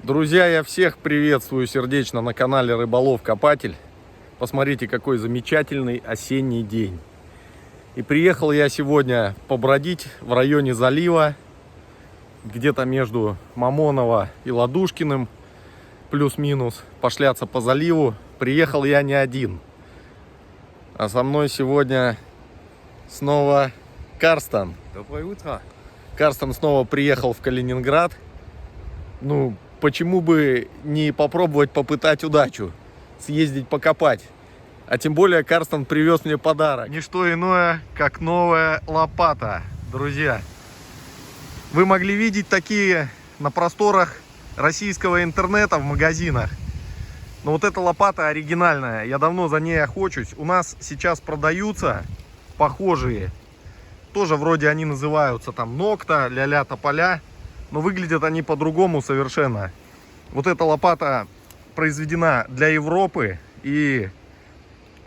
Друзья, я всех приветствую сердечно на канале Рыболов Копатель. Посмотрите, какой замечательный осенний день. И приехал я сегодня побродить в районе залива, где-то между Мамоново и Ладушкиным, плюс-минус, пошляться по заливу. Приехал я не один, а со мной сегодня снова Карстен. Доброе утро. Карстен снова приехал в Калининград. Ну, почему бы не попробовать попытать удачу, съездить покопать. А тем более Карстен привез мне подарок. Не что иное, как новая лопата, друзья. Вы могли видеть такие на просторах российского интернета в магазинах. Но вот эта лопата оригинальная, я давно за ней охочусь. У нас сейчас продаются похожие. Тоже вроде они называются там Нокта, ля-ля тополя. Но выглядят они по-другому совершенно. Вот эта лопата произведена для Европы. И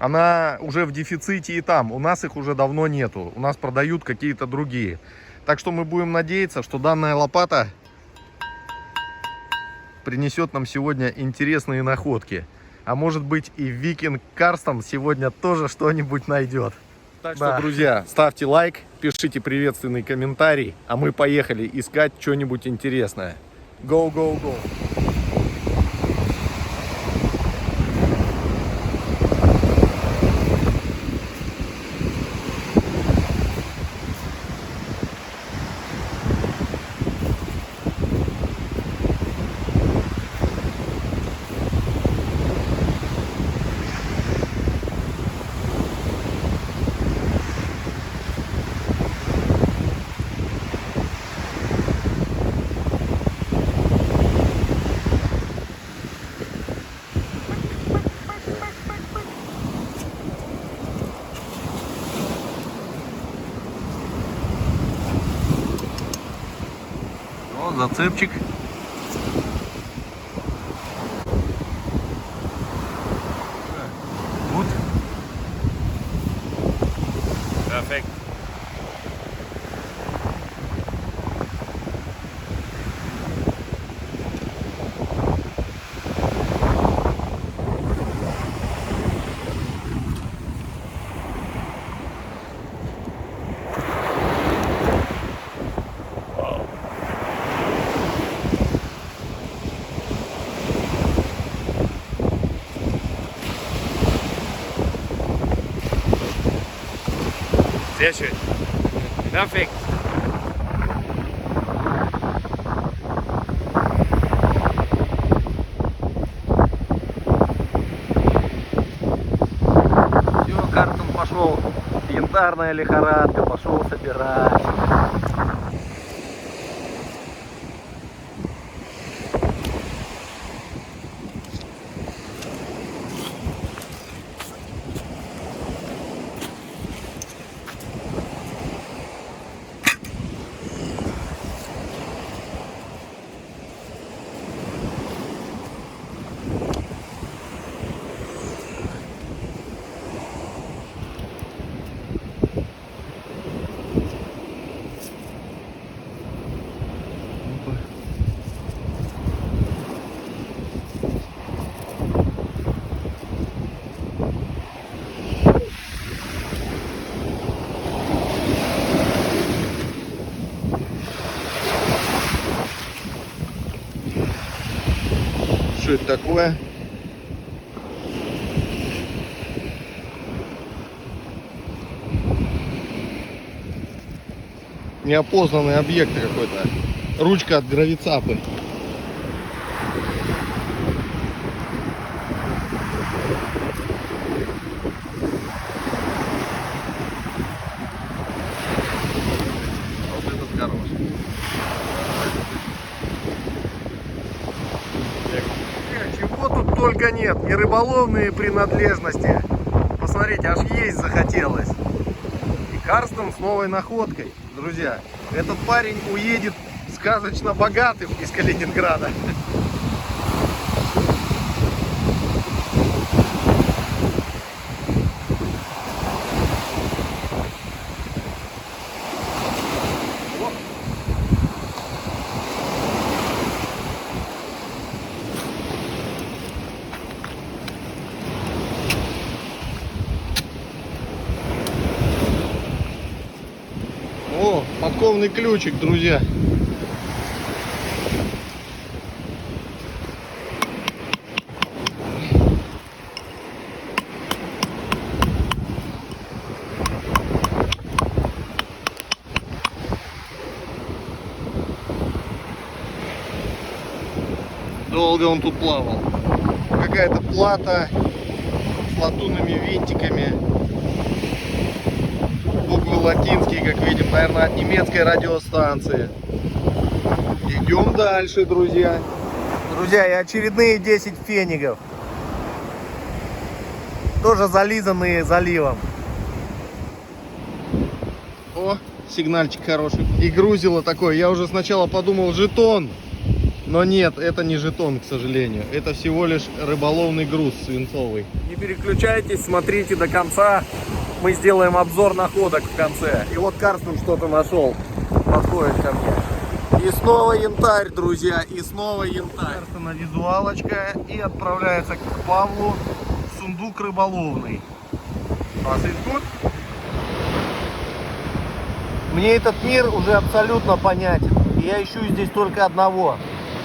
она уже в дефиците и там. У нас их уже давно нету. У нас продают какие-то другие. Так что мы будем надеяться, что данная лопата принесет нам сегодня интересные находки. А может быть, и Викинг Карстен сегодня тоже что-нибудь найдет. Так что, друзья, ставьте лайк, пишите приветственный комментарий, а мы поехали искать что-нибудь интересное. Go, go, go! Зацепчик. Вот. Perfekt. Sehr schön. Perfekt. Все, Карстен пошел. Янтарная лихорадка. Пошел собирать. Что это такое? Неопознанный объект какой-то. Ручка от гравицапы. Вот этот хороший. Чего тут только нет, и рыболовные принадлежности. Посмотрите, аж есть захотелось. И Карстен с новой находкой. Друзья, этот парень уедет сказочно богатым из Калининграда. рыболовный ключик, друзья. Долго он тут плавал. Какая-то плата с латунными винтиками. Буквы латинские, как видим, наверное, от немецкой радиостанции. Идем дальше, друзья. Друзья, и очередные 10 фенигов. Тоже зализанные заливом. О, сигнальчик хороший. И грузило такое. Я уже сначала подумал, жетон. Но нет, это не жетон, к сожалению. Это всего лишь рыболовный груз свинцовый. Не переключайтесь, смотрите до конца. Мы сделаем обзор находок в конце. И вот Карстен что-то нашел. Подходит ко мне. И снова янтарь, друзья. И снова янтарь. Карстена визуалочка. И отправляется к Павлу в сундук рыболовный. Мне этот мир уже абсолютно понятен. И я ищу здесь только одного.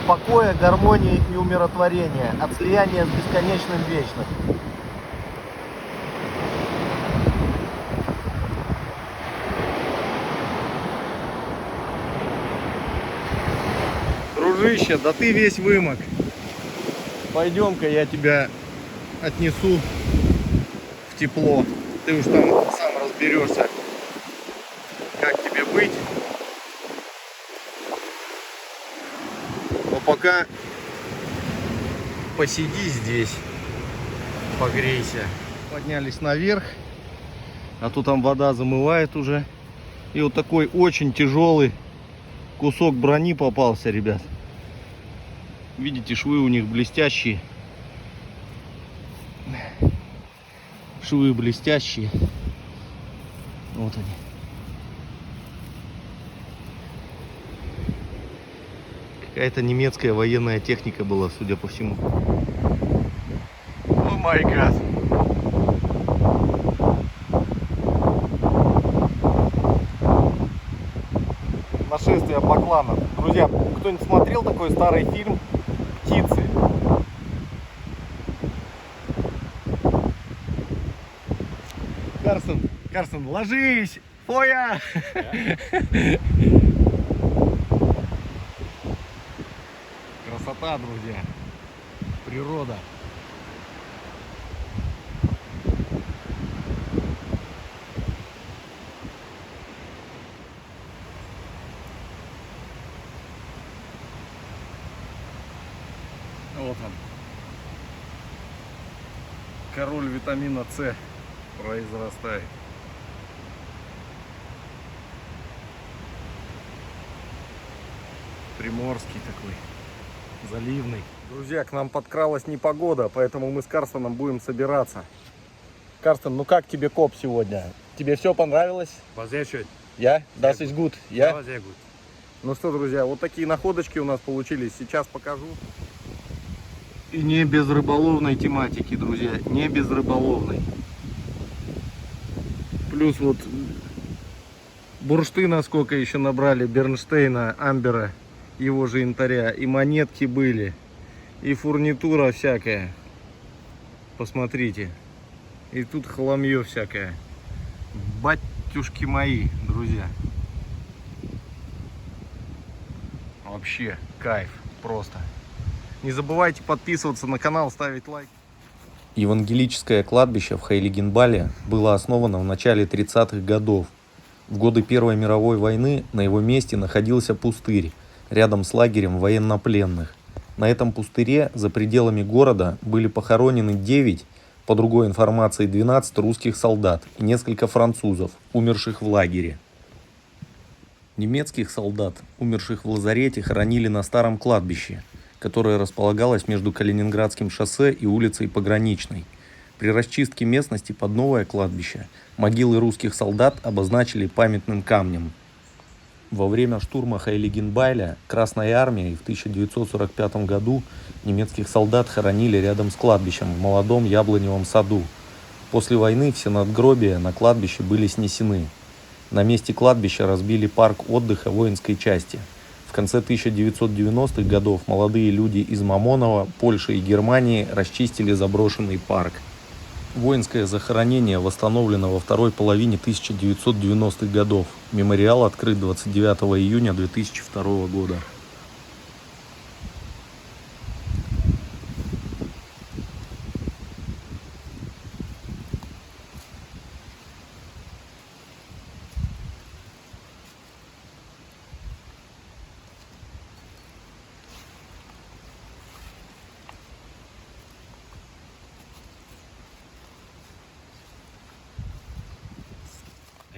Покоя, гармонии и умиротворения, от слияния с бесконечным вечным. Дружище, да ты весь вымок. Пойдем-ка я тебя отнесу в тепло. Ты уж там сам разберешься, как тебе быть. Но пока посиди здесь, погрейся. Поднялись наверх, а то там вода замывает уже. И вот такой очень тяжелый кусок брони попался, ребят. Видите, швы у них блестящие. Швы блестящие. Вот они. Какая-то немецкая военная техника была, судя по всему. О май гад. Нашествие бакланов. Друзья, кто-нибудь смотрел такой старый фильм «Птицы»? Карстен, ложись! Фоя! Красота, друзья. Природа. Вот он. Король витамина С произрастает. Приморский такой. Заливный. Друзья, к нам подкралась непогода, поэтому мы с Карстеном будем собираться. Карстен, ну как тебе коп сегодня? Тебе все понравилось? Sehr schön. Я? Das ist gut. Я? Sehr gut. Ну что, друзья, вот такие находочки у нас получились. Сейчас покажу. И не без рыболовной тематики, друзья. Не без рыболовной. Плюс вот бурштына сколько еще набрали, Бернштейна, Амбера, его же янтаря. И монетки были. И фурнитура всякая. Посмотрите. И тут хламье всякое. Батюшки мои, друзья. Вообще кайф просто. Не забывайте подписываться на канал, ставить лайк. Евангелическое кладбище в Хейлигенбале было основано в начале 30-х годов. В годы Первой мировой войны на его месте находился пустырь, рядом с лагерем военнопленных. На этом пустыре за пределами города были похоронены 9, по другой информации 12 русских солдат и несколько французов, умерших в лагере. Немецких солдат, умерших в лазарете, хоронили на старом кладбище, которое располагалось между Калининградским шоссе и улицей Пограничной. При расчистке местности под новое кладбище могилы русских солдат обозначили памятным камнем. Во время штурма Хейлигенбайля Красной армией в 1945 году немецких солдат хоронили рядом с кладбищем в молодом яблоневом саду. После войны все надгробия на кладбище были снесены. На месте кладбища разбили парк отдыха воинской части. В конце 1990-х годов молодые люди из Мамоново, Польши и Германии расчистили заброшенный парк. Воинское захоронение восстановлено во второй половине 1990-х годов. Мемориал открыт 29 июня 2002 года.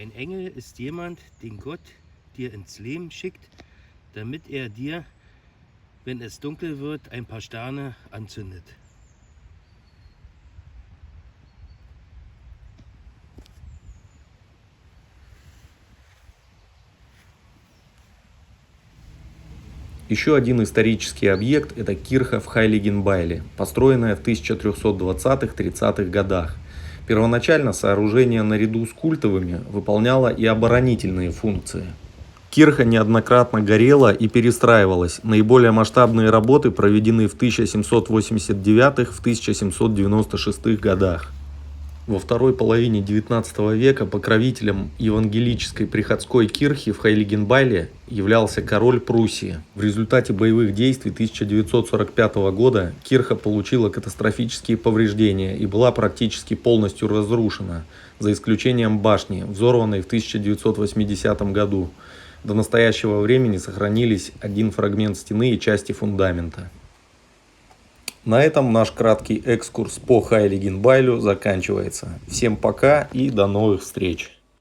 Ein Engel ist jemand, den Gott dir ins Leben schickt, damit er dir, wenn es dunkel wird, ein paar Sterne anzündet. Еще один исторический объект – это кирха в Хайлигенбайле, построенная в 1320-30-х годах. Первоначально сооружение наряду с культовыми выполняло и оборонительные функции. Кирха неоднократно горела и перестраивалась. Наиболее масштабные работы проведены в 1789-1796 годах. Во второй половине XIX века покровителем евангелической приходской кирхи в Хайлигенбайле являлся король Пруссии. В результате боевых действий 1945 года кирха получила катастрофические повреждения и была практически полностью разрушена, за исключением башни, взорванной в 1980 году. До настоящего времени сохранились один фрагмент стены и части фундамента. На этом наш краткий экскурс по Хайлигенбайлю заканчивается. Всем пока и до новых встреч!